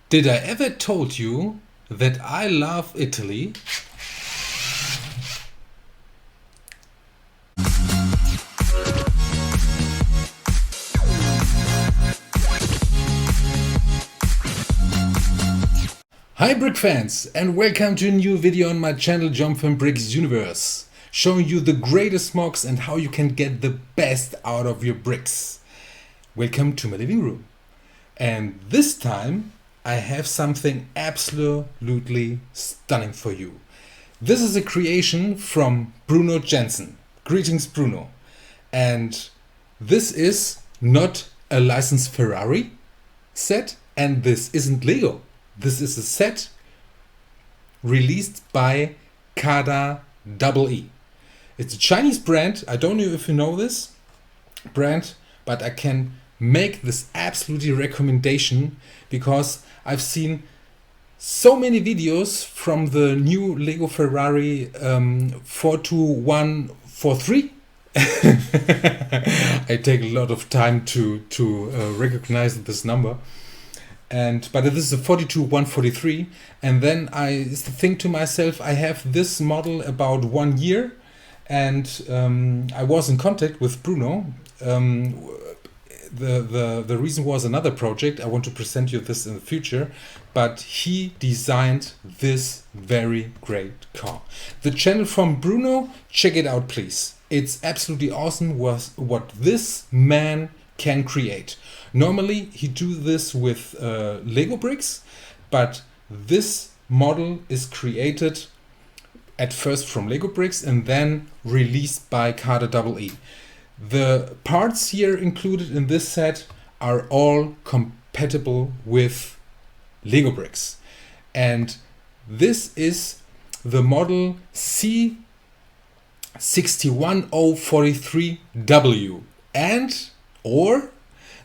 Did I ever told you that I love Italy? Hi Brick fans, and welcome to a new video on my channel Jump from Bricks Universe, showing you the greatest mocks and how you can get the best out of your bricks. Welcome to my living room. And this time I have something absolutely stunning for you. This is a creation from Bruno Channel. Greetings Bruno. And this is not a licensed Ferrari set, and this isn't Lego. This is a set released by CaDA EE. It's a Chinese brand. I don't know if you know this brand, but I can make this absolutely recommendation because I've seen so many videos from the new Lego Ferrari 42143. I take a lot of time to recognize this number. But this is a 42143, and then I think to myself, I have this model about 1 year, and I was in contact with Bruno. The reason was another project. I want to present you this in the future, but he designed this very great car. The channel from Bruno, check it out please. It's absolutely awesome what this man can create. Normally he do this with Lego bricks, but this model is created at first from Lego bricks and then released by CaDA EE. The parts here included in this set are all compatible with Lego bricks, and this is the model C61043W and or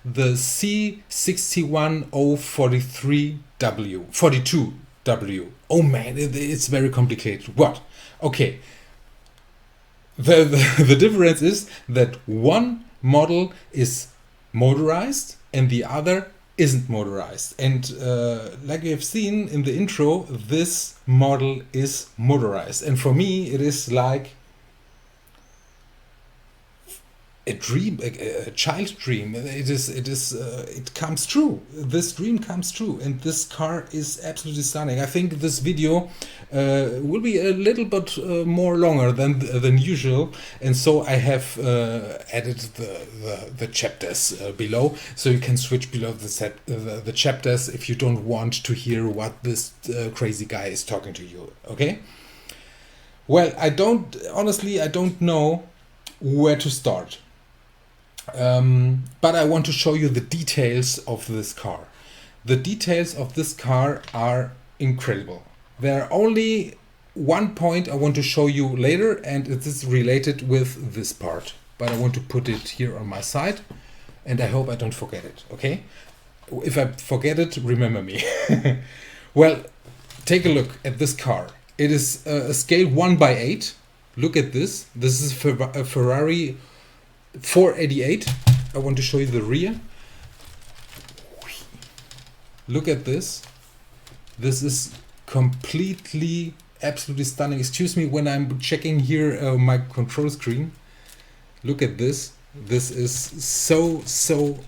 the C61043W42W. Oh man, it's very complicated. What? Okay. The difference is that one model is motorized and the other isn't motorized. And like you have seen in the intro, this model is motorized. And for me, it is like a dream, a child dream. It comes true. This dream comes true, and this car is absolutely stunning. I think this video will be a little bit more longer than usual, and so I have added the chapters below, so you can switch below the chapters if you don't want to hear what this crazy guy is talking to you. Okay. Well, I don't know where to start. But I want to show you the details of this car. The details of this car are incredible. There are only one point I want to show you later, and it is related with this part. But I want to put it here on my side, and I hope I don't forget it, okay? If I forget it, remember me. Well, take a look at this car. It is a scale 1/8. Look at this. This is a Ferrari 488. I want to show you the rear. Look at this. This is completely, absolutely stunning. Excuse me when I'm checking here my control screen. Look at this. This is so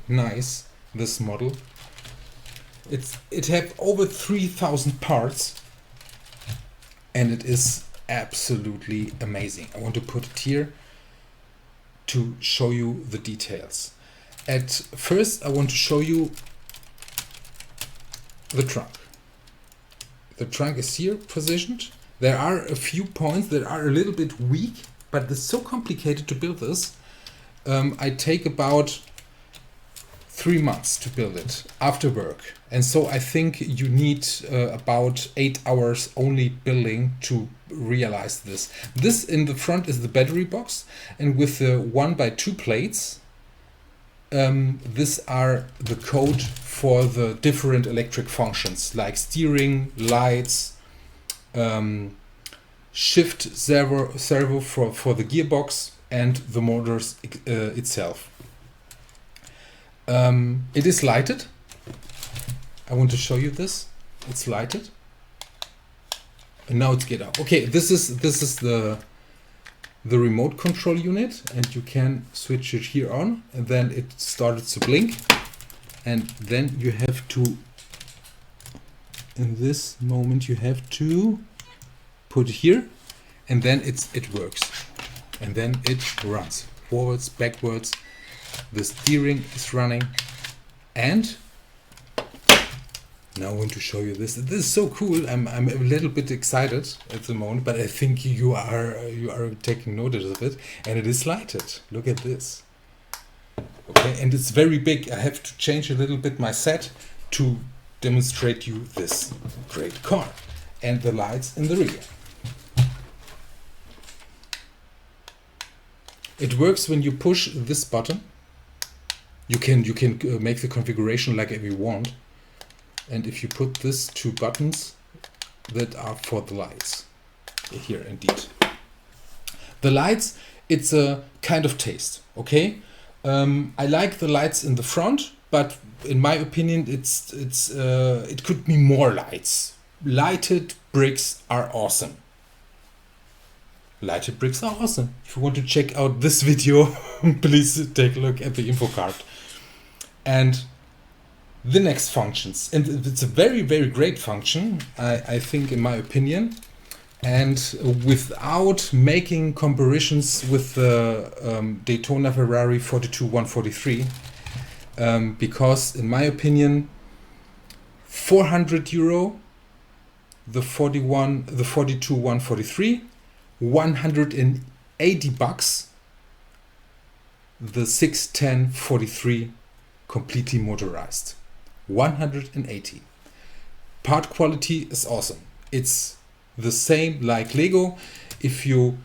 nice, this model. It have over 3,000 parts, and it is absolutely amazing. I want to put it here to show you the details. At first I want to show you the trunk. The trunk is here positioned. There are a few points that are a little bit weak, but it's so complicated to build this. I take about 3 months to build it after work, and so I think you need about 8 hours only building to realize this. This in the front is the battery box, and with the 1x2 plates, these are the code for the different electric functions like steering, lights, shift servo for the gearbox, and the motors itself. It is lighted. I want to show you this. It's lighted. And now it's get up. Okay, this is the remote control unit, and you can switch it here on, and then it started to blink, and then you have to, in this moment you have to put it here, and then it works, and then it runs forwards, backwards. The steering is running, and now I want to show you this. This is so cool. I'm a little bit excited at the moment, but I think you are taking notice of it, and it is lighted. Look at this. Okay, and it's very big. I have to change a little bit my set to demonstrate you this great car, and the lights in the rear. It works when you push this button. You can make the configuration like you want. And if you put this two buttons that are for the lights, here indeed. The lights, it's a kind of taste, okay? I like the lights in the front, but in my opinion, it could be more lights. Lighted bricks are awesome. Lighted bricks are awesome. If you want to check out this video, please take a look at the info card. And the next functions, and it's a very, very great function, I think, in my opinion, and without making comparisons with the Daytona Ferrari 42143, because in my opinion, 400 euro, the 42143, 180 bucks, the 61043 completely motorized. 180. Part quality is awesome. It's the same like Lego. If you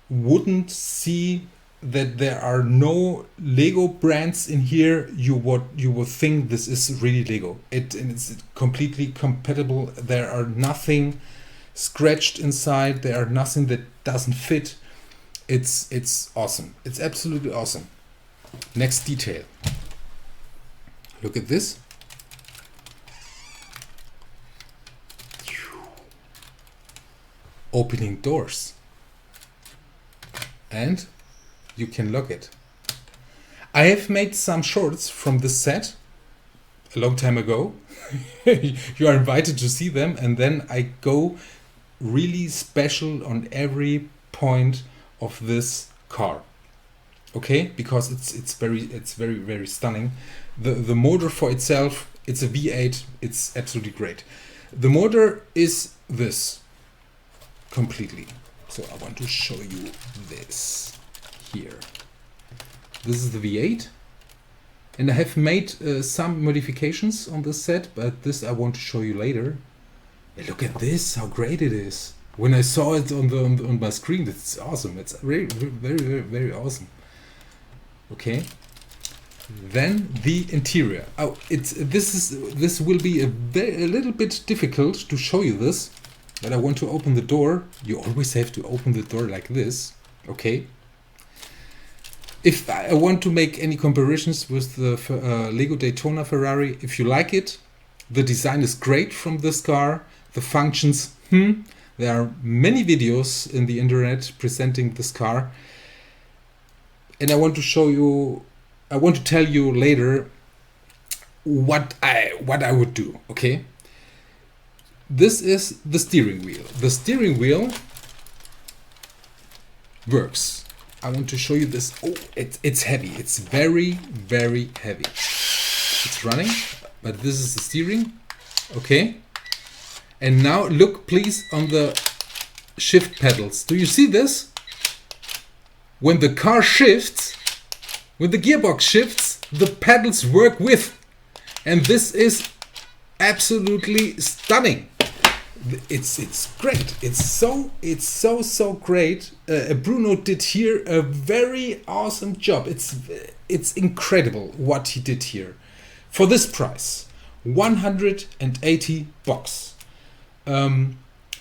wouldn't see that there are no Lego brands in here, you would think this is really Lego. It's completely compatible. There are nothing scratched inside. There are nothing that doesn't fit. It's awesome. It's absolutely awesome. Next detail. Look at this. Opening doors, and you can lock it. I have made some shorts from this set a long time ago. You are invited to see them, and then I go really special on every point of this car. Okay, because it's very stunning. The motor for itself, it's a V8. It's absolutely great. The motor is this. Completely. So I want to show you this here. This is the V8, and I have made some modifications on this set, but this I want to show you later. Hey, look at this, how great it is. When I saw it on my screen, it's awesome. It's very awesome. Okay. Then the interior. Oh, this will be a little bit difficult to show you this. But I want to open the door. You always have to open the door like this, okay? If I want to make any comparisons with the Lego Daytona Ferrari, if you like it, the design is great from this car. The functions, there are many videos in the internet presenting this car. And I want to show you, I want to tell you later what I would do, okay? This is the steering wheel. The steering wheel works. I want to show you this. Oh, it's heavy. It's very heavy. It's running, but this is the steering. Okay. And now look please on the shift pedals. Do you see this? When the car shifts, when the gearbox shifts, the pedals work with. And this is absolutely stunning. It's great. It's so great. Bruno did here a very awesome job. It's incredible what he did here. For this price, 180 bucks.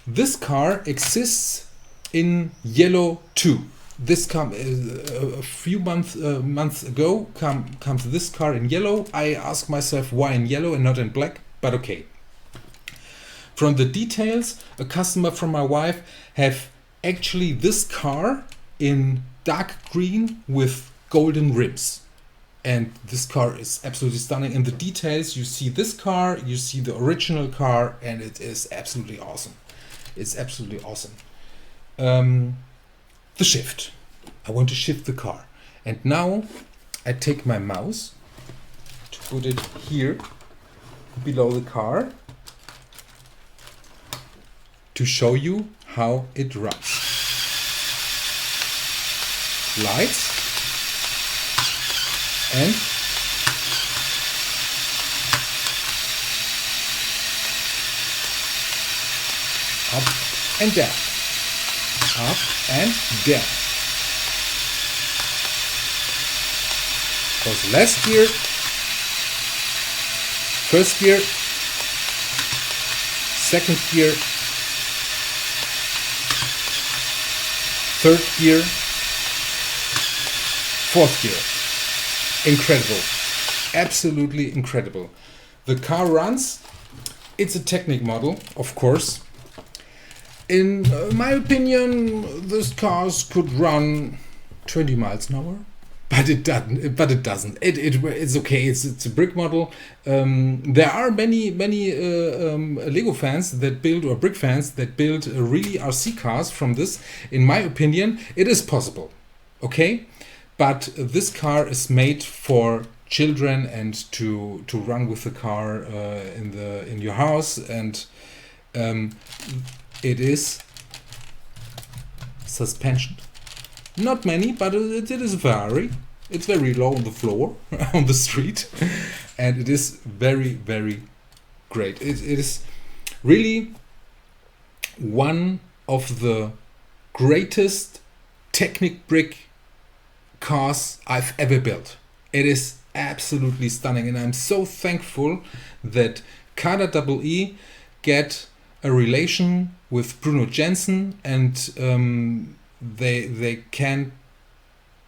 This car exists in yellow too. This a few months ago comes this car in yellow. I asked myself why in yellow and not in black. but okay. From the details, a customer from my wife have actually this car in dark green with golden rims. And this car is absolutely stunning. In the details, you see this car, you see the original car, and it is absolutely awesome. It's absolutely awesome. The shift. I want to shift the car. And now I take my mouse to put it here below the car to show you how it runs. Lights and up and down, up and down. Goes last gear, first gear, second gear, third gear, fourth gear. Incredible, absolutely incredible. The car runs. It's a Technic model, of course. In my opinion, this cars could run 20 miles an hour, but it doesn't. It's okay. It's a brick model. There are many Lego fans that build, or brick fans that build really RC cars from this. In my opinion, it is possible. Okay. But this car is made for children and to run with the car in your house, and it is suspension. Not many, but it is a Ferrari. It's very low on the floor on the street, and it is very, very great. It is really one of the greatest Technic brick cars I've ever built. It is absolutely stunning, and I'm so thankful that CaDA get a relation with Bruno Jensen, and they can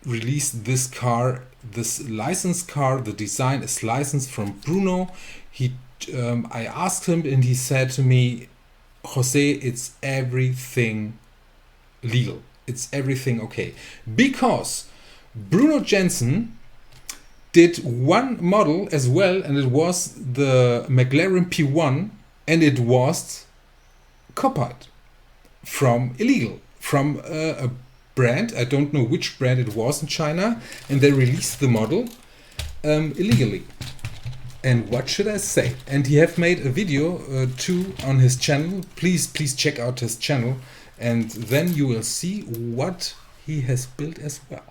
release this car, this licensed car. The design is licensed from Bruno. I asked him, and he said to me, Jose, it's everything legal. It's everything okay, because Bruno Jensen did one model as well, and it was the McLaren P1, and it was copied from illegal, from a brand. I don't know which brand it was in China, and they released the model illegally. And what should I say? And he have made a video too on his channel. Please check out his channel, and then you will see what he has built as well.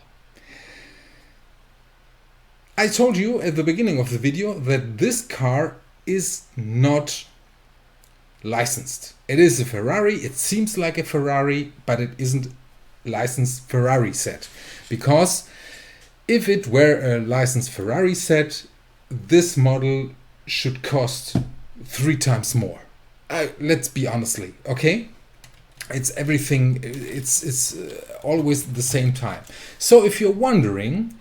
I told you at the beginning of the video that this car is not licensed. It is a Ferrari. It seems like a Ferrari, but it isn't licensed Ferrari set. Because if it were a licensed Ferrari set, this model should cost 3 times more. Let's be honestly, okay? It's everything. It's always the same time. So if you're wondering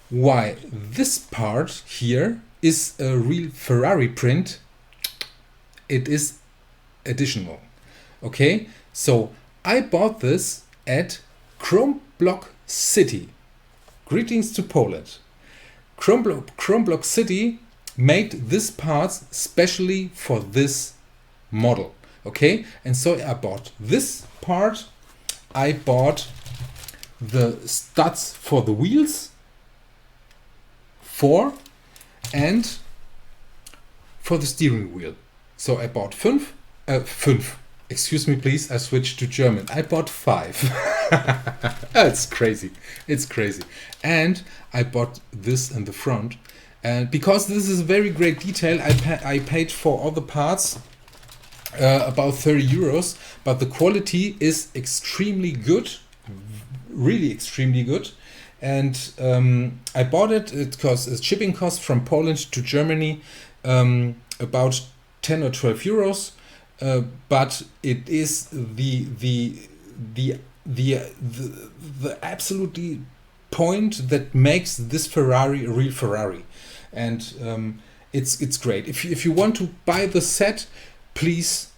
why this part here is a real Ferrari print, it is additional. Okay, so I bought this at Chrome Block City. Greetings to Poland. Chrome Block City made this parts specially for this model. Okay, and so I bought this part. I bought the studs for the wheels, 4, and for the steering wheel. So I bought 5. Excuse me, please. I switched to German. I bought 5. It's crazy. It's crazy. And I bought this in the front. And because this is a very great detail, I paid for all the parts about 30 euros. But the quality is extremely good. Really extremely good. And I bought it. It costs shipping costs from Poland to Germany about 10 or 12 euros. But it is the absolutely point that makes this Ferrari a real Ferrari. And it's great. If you want to buy the set, please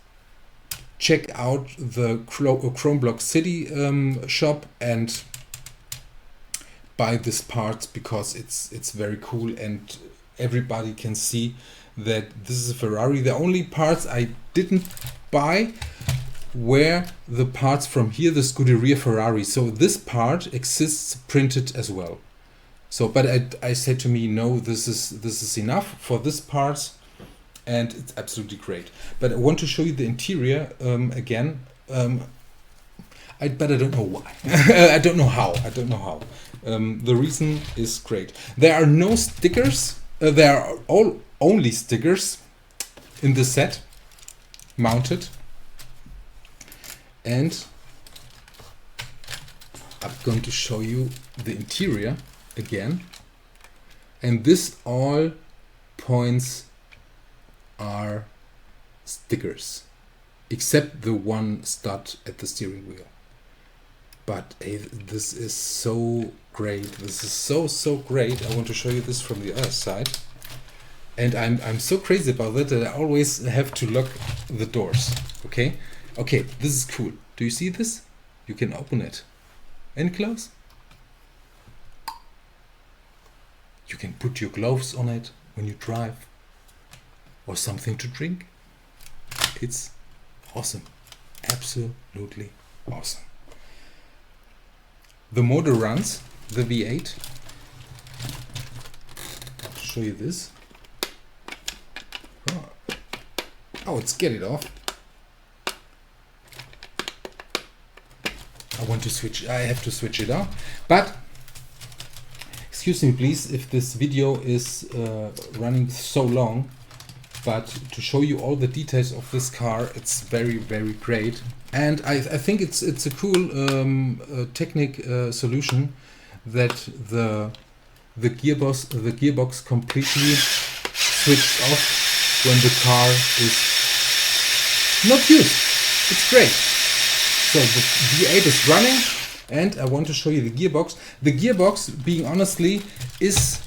check out the Chrome Block City shop and buy this part, because it's very cool and everybody can see that this is a Ferrari. The only parts I didn't buy were the parts from here, the Scuderia Ferrari. So this part exists printed as well. So, but I said to me, no, this is enough for this part, and it's absolutely great. But I want to show you the interior again. But I don't know why. I don't know how. The reason is great. There are no stickers. There are only stickers in the set mounted. And I'm going to show you the interior again. And this all points are stickers, except the one stud at the steering wheel. But this is so great. This is so great. I want to show you this from the other side. And I'm so crazy about it that I always have to lock the doors. Okay, this is cool. Do you see this? You can open it and close. You can put your gloves on it when you drive, or something to drink. It's awesome. Absolutely awesome. The motor runs the V8. I'll show you this. Oh, let's get it off. I have to switch it on. But excuse me please if this video is running so long, but to show you all the details of this car, it's very great. And I think it's a cool solution that the gearbox completely switched off when the car is not used. It's great. So the V8 is running, and I want to show you the gearbox. The gearbox, being honestly, is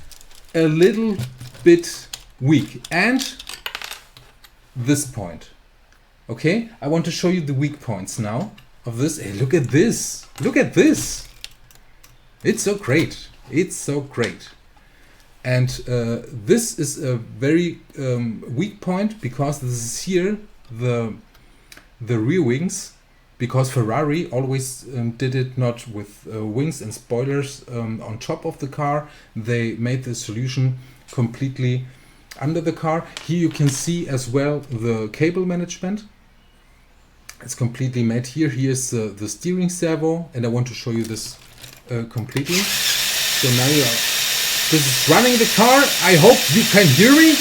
a little bit weak, and this point. Okay, I want to show you the weak points now of this. Hey, look at this! Look at this! It's so great! It's so great! And this is a very weak point, because this is here the rear wings. Because Ferrari always did it not with wings and spoilers on top of the car. They made the solution completely under the car. Here you can see as well the cable management. It's completely made here. Here's the steering servo, and I want to show you this completely. So now this is running the car. I hope you can hear me.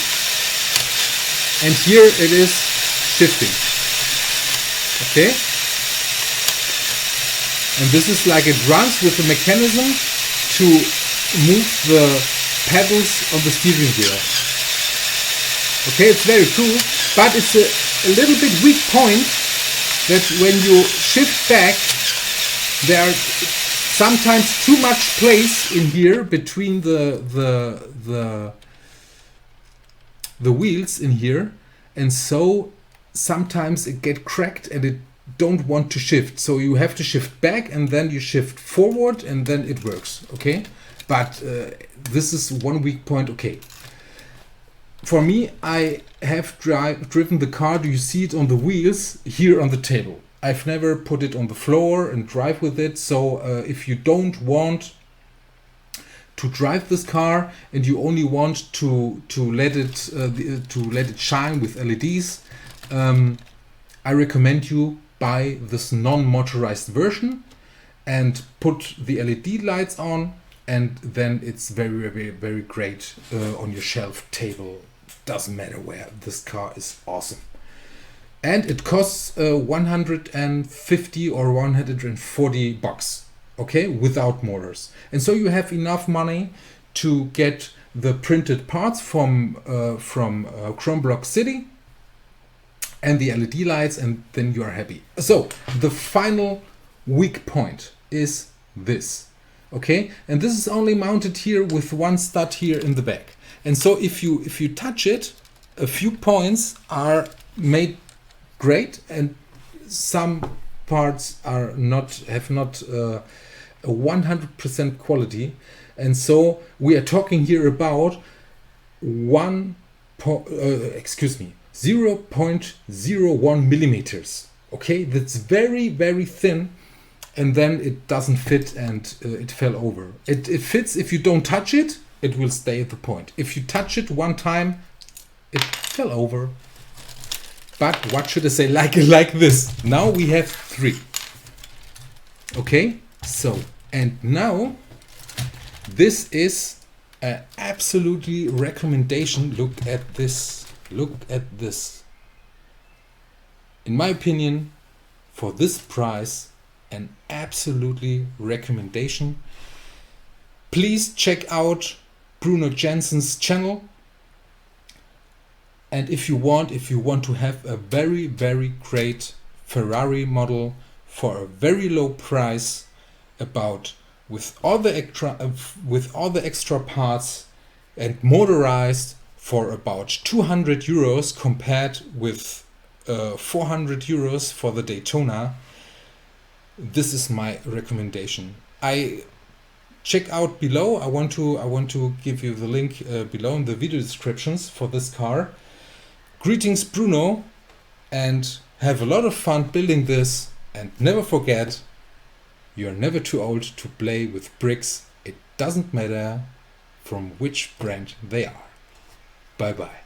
And here it is shifting. Okay. And this is like it runs with the mechanism to move the pedals on the steering wheel. Okay, it's very cool, but it's a little bit weak point that when you shift back, there are sometimes too much place in here between the wheels in here, and so sometimes it get cracked and it don't want to shift, so you have to shift back and then you shift forward and then it works. Okay, but this is one weak point. Okay, for me, I have driven the car. Do you see it on the wheels here on the table? I've never put it on the floor and drive with it. So if you don't want to drive this car and you only want to let it shine with LEDs, I recommend you buy this non-motorized version and put the LED lights on, and then it's very great on your shelf, table, doesn't matter where. This car is awesome, and it costs 150 or 140 bucks, okay, without motors. And so you have enough money to get the printed parts from Chrome Block City and the LED lights, and then you are happy. So the final weak point is this. Okay, and this is only mounted here with one stud here in the back. And so if you touch it, a few points are made great, and some parts are have not a 100% quality. And so we are talking here about 0.01 millimeters. Okay, that's very, very thin, and then it doesn't fit, and it fell over. It fits if you don't touch it, it will stay at the point. If you touch it one time, it fell over. But what should I say, like this. Now we have 3. Okay, so, and now this is an absolutely recommendation. Look at this. Look at this. In my opinion, for this price, an absolutely recommendation. Please check out Bruno Jensen's channel. And if you want to have a very, very great Ferrari model for a very low price, with all the extra parts and motorized for about 200 euros compared with 400 euros for the Daytona, this is my recommendation. I check out below. I want to give you the link below in the video descriptions for this car. Greetings, Bruno, and have a lot of fun building this, and never forget, you're never too old to play with bricks. It doesn't matter from which brand they are. Bye bye.